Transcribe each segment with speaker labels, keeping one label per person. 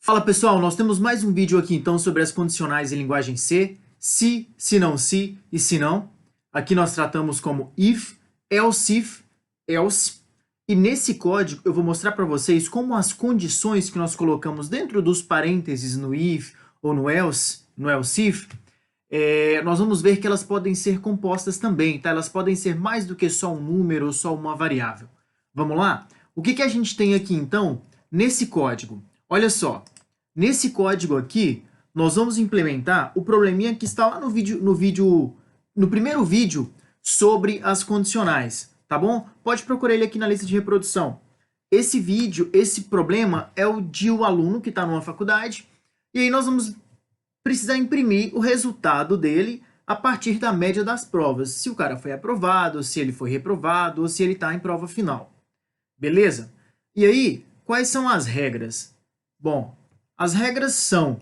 Speaker 1: Fala pessoal, nós temos mais um vídeo aqui então sobre as condicionais em linguagem C, se não se e se não. Aqui nós tratamos como if, else if, else. E nesse código eu vou mostrar para vocês como as condições que nós colocamos dentro dos parênteses no if ou no else if, nós vamos ver que elas podem ser compostas também, tá? Elas podem ser mais do que só um número ou só uma variável. Vamos lá? O que a gente tem aqui então nesse código? Olha só. Nesse código aqui, nós vamos implementar o probleminha que está lá no primeiro vídeo sobre as condicionais, tá bom? Pode procurar ele aqui na lista de reprodução. Esse problema é o de um aluno que está numa faculdade, e aí nós vamos precisar imprimir o resultado dele a partir da média das provas. Se o cara foi aprovado, se ele foi reprovado, ou se ele está em prova final. Beleza? E aí, quais são as regras? Bom, as regras são,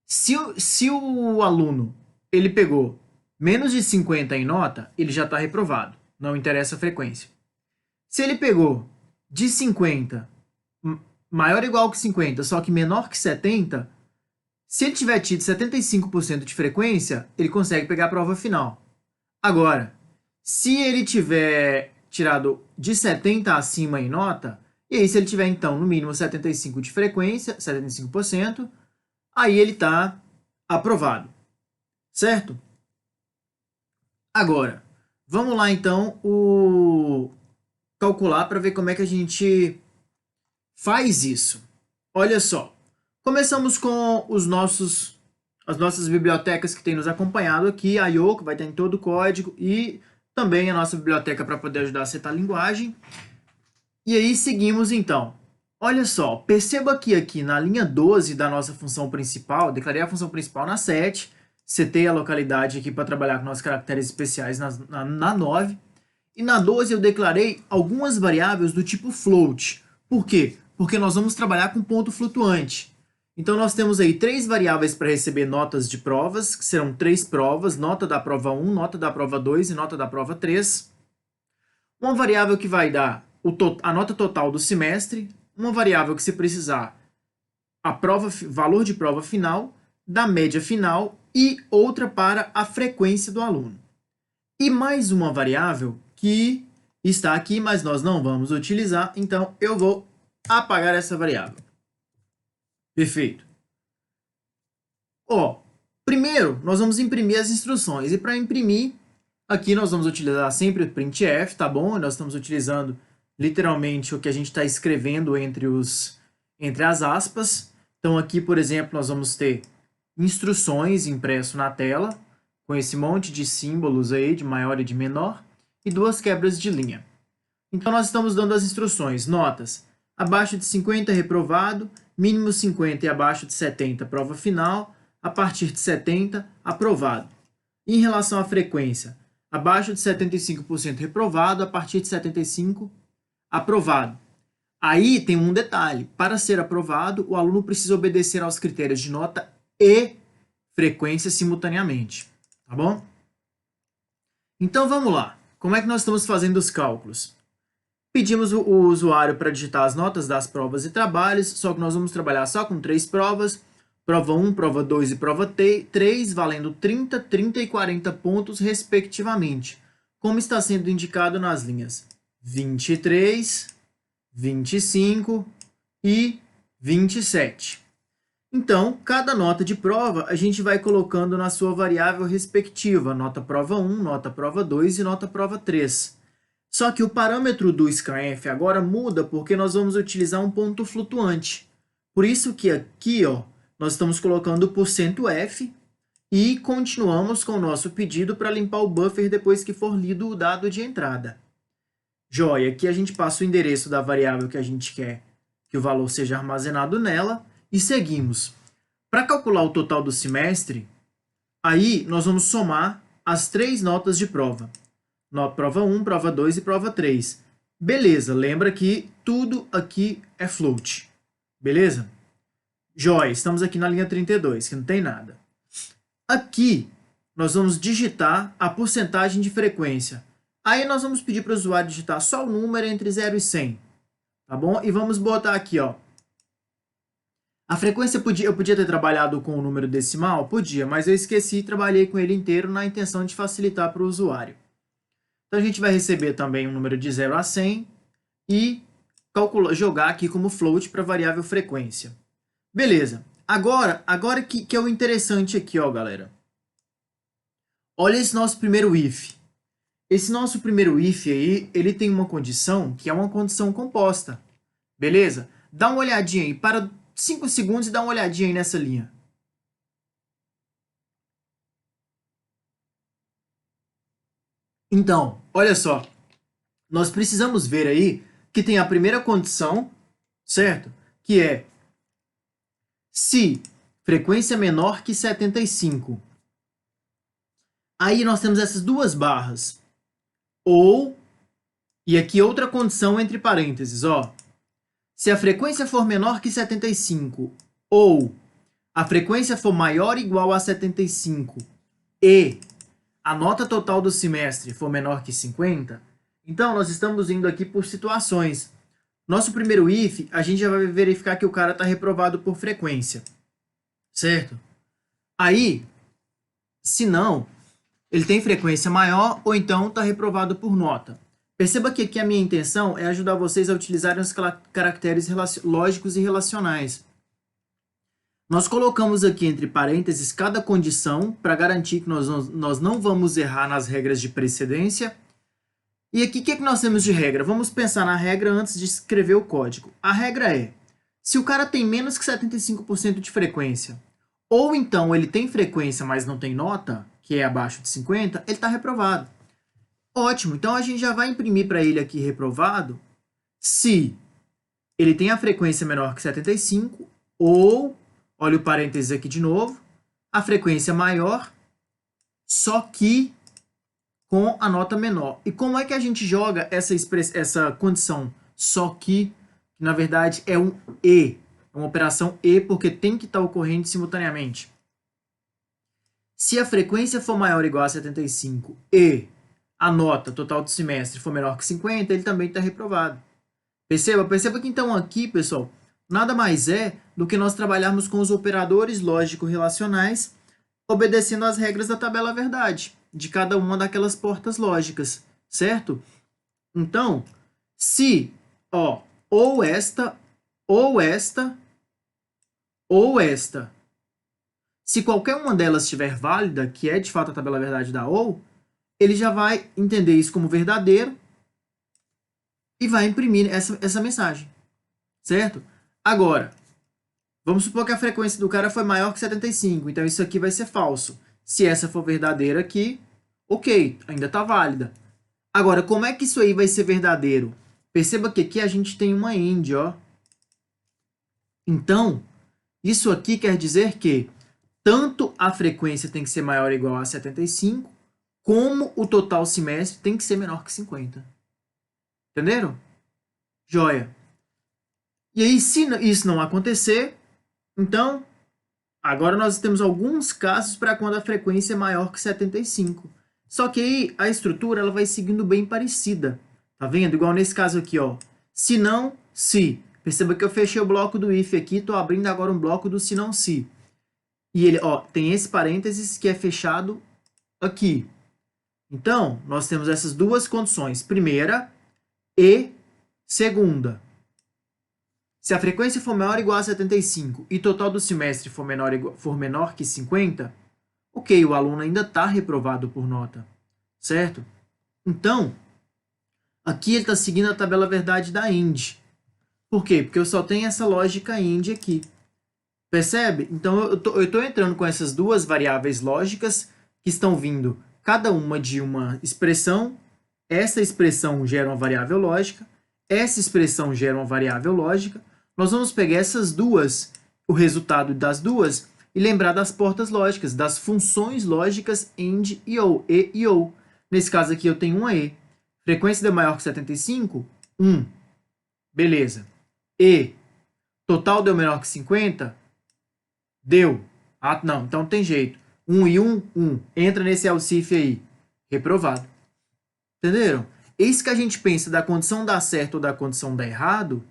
Speaker 1: se o aluno ele pegou menos de 50 em nota, ele já está reprovado, não interessa a frequência. Se ele pegou de 50, maior ou igual que 50, só que menor que 70, se ele tiver tido 75% de frequência, ele consegue pegar a prova final. Agora, se ele tiver tirado de 70 acima em nota, e aí, se ele tiver, então, no mínimo 75% de frequência, 75%, aí ele está aprovado, certo? Agora, vamos lá, então, calcular para ver como é que a gente faz isso. Olha só, começamos com as nossas bibliotecas que tem nos acompanhado aqui, a IO, que vai ter em todo o código, e também a nossa biblioteca para poder ajudar a setar a linguagem. E aí seguimos então. Olha só, perceba que aqui na linha 12 da nossa função principal, declarei a função principal na 7, setei a localidade aqui para trabalhar com nossos caracteres especiais na 9, e na 12 eu declarei algumas variáveis do tipo float. Por quê? Porque nós vamos trabalhar com ponto flutuante. Então nós temos aí 3 variáveis para receber notas de provas, que serão 3 provas, nota da prova 1, nota da prova 2 e nota da prova 3. Uma variável que vai dar a nota total do semestre, uma variável que, se precisar, valor de prova final, da média final e outra para a frequência do aluno. E mais uma variável que está aqui, mas nós não vamos utilizar, então eu vou apagar essa variável. Perfeito. Primeiro, nós vamos imprimir as instruções, e para imprimir, aqui nós vamos utilizar sempre o printf, tá bom? Nós estamos utilizando literalmente o que a gente está escrevendo entre as aspas. Então aqui, por exemplo, nós vamos ter instruções impresso na tela, com esse monte de símbolos aí, de maior e de menor, e 2 quebras de linha. Então nós estamos dando as instruções, notas, abaixo de 50 reprovado, mínimo 50 e abaixo de 70 prova final, a partir de 70 aprovado. Em relação à frequência, abaixo de 75% reprovado, a partir de 75% aprovado. Aí tem um detalhe, para ser aprovado, o aluno precisa obedecer aos critérios de nota e frequência simultaneamente, tá bom? Então vamos lá, como é que nós estamos fazendo os cálculos? Pedimos o usuário para digitar as notas das provas e trabalhos, só que nós vamos trabalhar só com 3 provas, prova 1, prova 2 e prova 3, valendo 30, 30 e 40 pontos, respectivamente, como está sendo indicado nas linhas 23, 25 e 27. Então, cada nota de prova a gente vai colocando na sua variável respectiva, nota prova 1, nota prova 2 e nota prova 3. Só que o parâmetro do scanf agora muda porque nós vamos utilizar um ponto flutuante. Por isso que aqui, nós estamos colocando o %f e continuamos com o nosso pedido para limpar o buffer depois que for lido o dado de entrada. Joia, aqui a gente passa o endereço da variável que a gente quer que o valor seja armazenado nela e seguimos. Para calcular o total do semestre, aí nós vamos somar as 3 notas de prova. Prova 1, prova 2 e prova 3. Beleza, lembra que tudo aqui é float. Beleza? Joia, estamos aqui na linha 32, que não tem nada. Aqui, nós vamos digitar a porcentagem de frequência. Aí nós vamos pedir para o usuário digitar só o número entre 0 e 100. Tá bom? E vamos botar aqui, A frequência eu podia ter trabalhado com o número decimal? Podia, mas eu esqueci e trabalhei com ele inteiro na intenção de facilitar para o usuário. Então a gente vai receber também um número de 0 a 100 e jogar aqui como float para a variável frequência. Beleza. Agora que é o interessante aqui, ó, galera. Olha esse nosso primeiro if. Esse nosso primeiro if aí, ele tem uma condição que é uma condição composta. Beleza? Dá uma olhadinha aí, para 5 segundos e dá uma olhadinha aí nessa linha. Então, olha só. Nós precisamos ver aí que tem a primeira condição, certo? Que é se frequência menor que 75. Aí nós temos essas duas barras. Ou, e aqui outra condição entre parênteses, ó. Se a frequência for menor que 75 ou a frequência for maior ou igual a 75 e a nota total do semestre for menor que 50, então nós estamos indo aqui por situações. Nosso primeiro if, a gente já vai verificar que o cara está reprovado por frequência, certo? Aí, se não, ele tem frequência maior ou então está reprovado por nota. Perceba que aqui a minha intenção é ajudar vocês a utilizarem os caracteres lógicos e relacionais. Nós colocamos aqui entre parênteses cada condição para garantir que nós não vamos errar nas regras de precedência. E aqui o que nós temos de regra? Vamos pensar na regra antes de escrever o código. A regra é, se o cara tem menos que 75% de frequência, ou então ele tem frequência, mas não tem nota, que é abaixo de 50, ele está reprovado. Ótimo, então a gente já vai imprimir para ele aqui reprovado se ele tem a frequência menor que 75 ou, olha o parênteses aqui de novo, a frequência maior, só que com a nota menor. E como é que a gente joga essa condição só que na verdade é um e, é uma operação e porque tem que estar ocorrendo simultaneamente. Se a frequência for maior ou igual a 75 e a nota total do semestre for menor que 50, ele também está reprovado. Perceba que então aqui, pessoal, nada mais é do que nós trabalharmos com os operadores lógico-relacionais, obedecendo às regras da tabela verdade, de cada uma daquelas portas lógicas, certo? Então, se, ó, ou esta, ou esta, ou esta, se qualquer uma delas estiver válida, que é de fato a tabela verdade da ou, ele já vai entender isso como verdadeiro e vai imprimir essa mensagem, certo? Agora, vamos supor que a frequência do cara foi maior que 75, então isso aqui vai ser falso. Se essa for verdadeira aqui, ok, ainda está válida. Agora, como é que isso aí vai ser verdadeiro? Perceba que aqui a gente tem uma AND, ó. Então, isso aqui quer dizer que tanto a frequência tem que ser maior ou igual a 75, como o total semestre tem que ser menor que 50. Entenderam? Joia. E aí, se isso não acontecer, então, agora nós temos alguns casos para quando a frequência é maior que 75. Só que aí a estrutura ela vai seguindo bem parecida. Tá vendo? Igual nesse caso aqui, ó. Se não, se. Perceba que eu fechei o bloco do if aqui, estou abrindo agora um bloco do se não, se. E ele, ó, tem esse parênteses que é fechado aqui. Então, nós temos essas duas condições. Primeira e segunda. Se a frequência for maior ou igual a 75 e total do semestre for menor que 50, ok, o aluno ainda está reprovado por nota, certo? Então, aqui ele está seguindo a tabela verdade da AND. Por quê? Porque eu só tenho essa lógica AND aqui. Percebe? Então, eu estou entrando com essas duas variáveis lógicas que estão vindo cada uma de uma expressão. Essa expressão gera uma variável lógica. Essa expressão gera uma variável lógica. Nós vamos pegar essas duas, o resultado das duas, e lembrar das portas lógicas, das funções lógicas AND e OR, E e OR. Nesse caso aqui eu tenho uma E. Frequência deu maior que 75? 1. Beleza. E. Total deu menor que 50? Deu. Ah, não, então tem jeito. 1 e 1, 1. Entra nesse Alcif aí. Reprovado. Entenderam? Isso que a gente pensa da condição dar certo ou da condição dar errado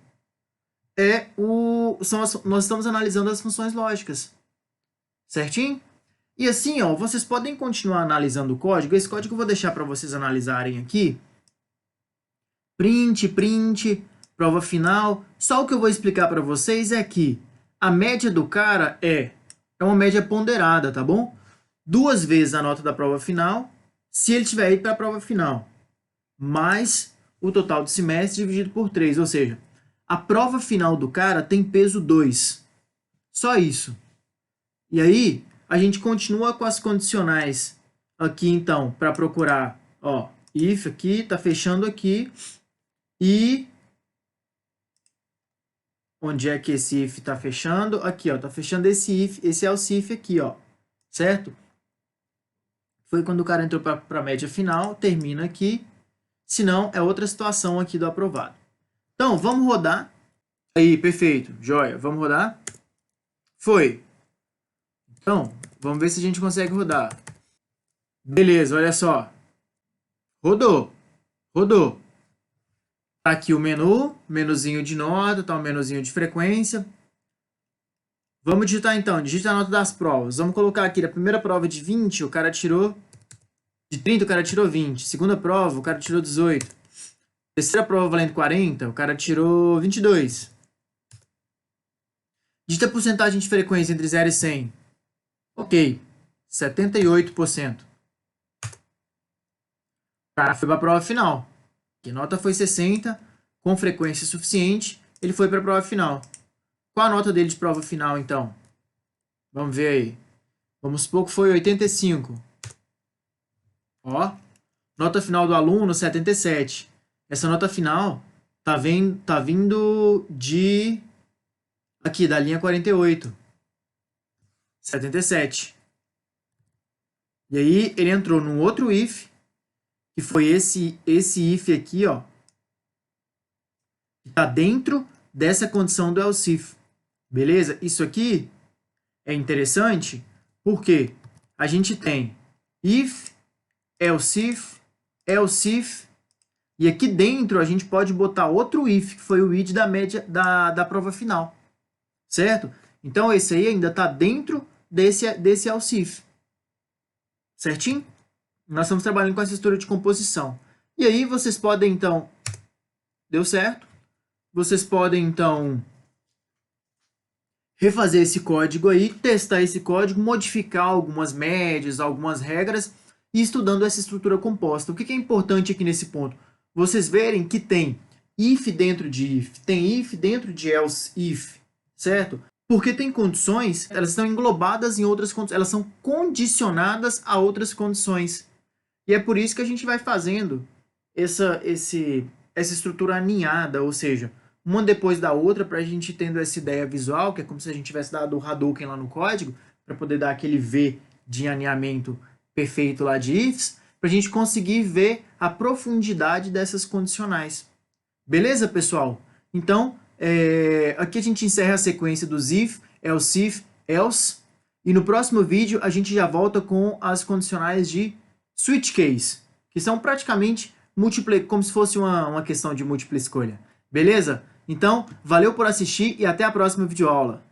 Speaker 1: nós estamos analisando as funções lógicas, certinho? E assim, ó, vocês podem continuar analisando o código. Esse código eu vou deixar para vocês analisarem aqui. Print, prova final. Só o que eu vou explicar para vocês é que a média do cara é uma média ponderada, tá bom? 2 vezes a nota da prova final, se ele tiver ido para a prova final, mais o total do semestre dividido por 3, ou seja, a prova final do cara tem peso 2. Só isso. E aí, a gente continua com as condicionais aqui, então, para procurar, ó, if aqui, tá fechando aqui, e onde é que esse if tá fechando? Aqui, ó, tá fechando esse if, esse else if aqui, ó, certo? Foi quando o cara entrou para a média final, termina aqui, se não, é outra situação aqui do aprovado. Então, vamos rodar. Aí, perfeito, joia, vamos rodar. Foi. Então, vamos ver se a gente consegue rodar. Beleza, olha só. Rodou. Rodou. Tá aqui o menu, menuzinho de nota, tá o menuzinho de frequência. Vamos digitar então, digita a nota das provas. Vamos colocar aqui, da primeira prova de 20, o cara tirou... De 30, o cara tirou 20. Segunda prova, o cara tirou 18. Terceira prova valendo 40, o cara tirou 22. Digita a porcentagem de frequência entre 0 e 100. Ok, 78%. O cara foi para a prova final. A nota foi 60, com frequência suficiente, ele foi para a prova final. Qual a nota dele de prova final, então? Vamos ver aí. Vamos supor que foi 85. Ó, nota final do aluno, 77. Essa nota final tá vindo de... Aqui, da linha 48. 77. E aí, ele entrou num outro if, que foi esse if aqui, ó, que está dentro dessa condição do else if. Beleza? Isso aqui é interessante porque a gente tem if, else if, e aqui dentro a gente pode botar outro if, que foi o id da média da prova final. Certo? Então, esse aí ainda está dentro desse else if. Certinho? Nós estamos trabalhando com essa estrutura de composição. E aí vocês podem, então... Deu certo? Vocês podem, então, refazer esse código aí, testar esse código, modificar algumas médias, algumas regras, e estudando essa estrutura composta. O que é importante aqui nesse ponto? Vocês verem que tem if dentro de if, tem if dentro de else if, certo? Porque tem condições, elas estão englobadas em outras condições, elas são condicionadas a outras condições. E é por isso que a gente vai fazendo essa estrutura aninhada, ou seja, uma depois da outra, para a gente tendo essa ideia visual, que é como se a gente tivesse dado o Hadouken lá no código, para poder dar aquele V de aninhamento perfeito lá de ifs, para a gente conseguir ver a profundidade dessas condicionais. Beleza, pessoal? Então, aqui a gente encerra a sequência dos if, else, e no próximo vídeo a gente já volta com as condicionais de switch case, que são praticamente como se fosse uma questão de múltipla escolha. Beleza? Então, valeu por assistir e até a próxima videoaula.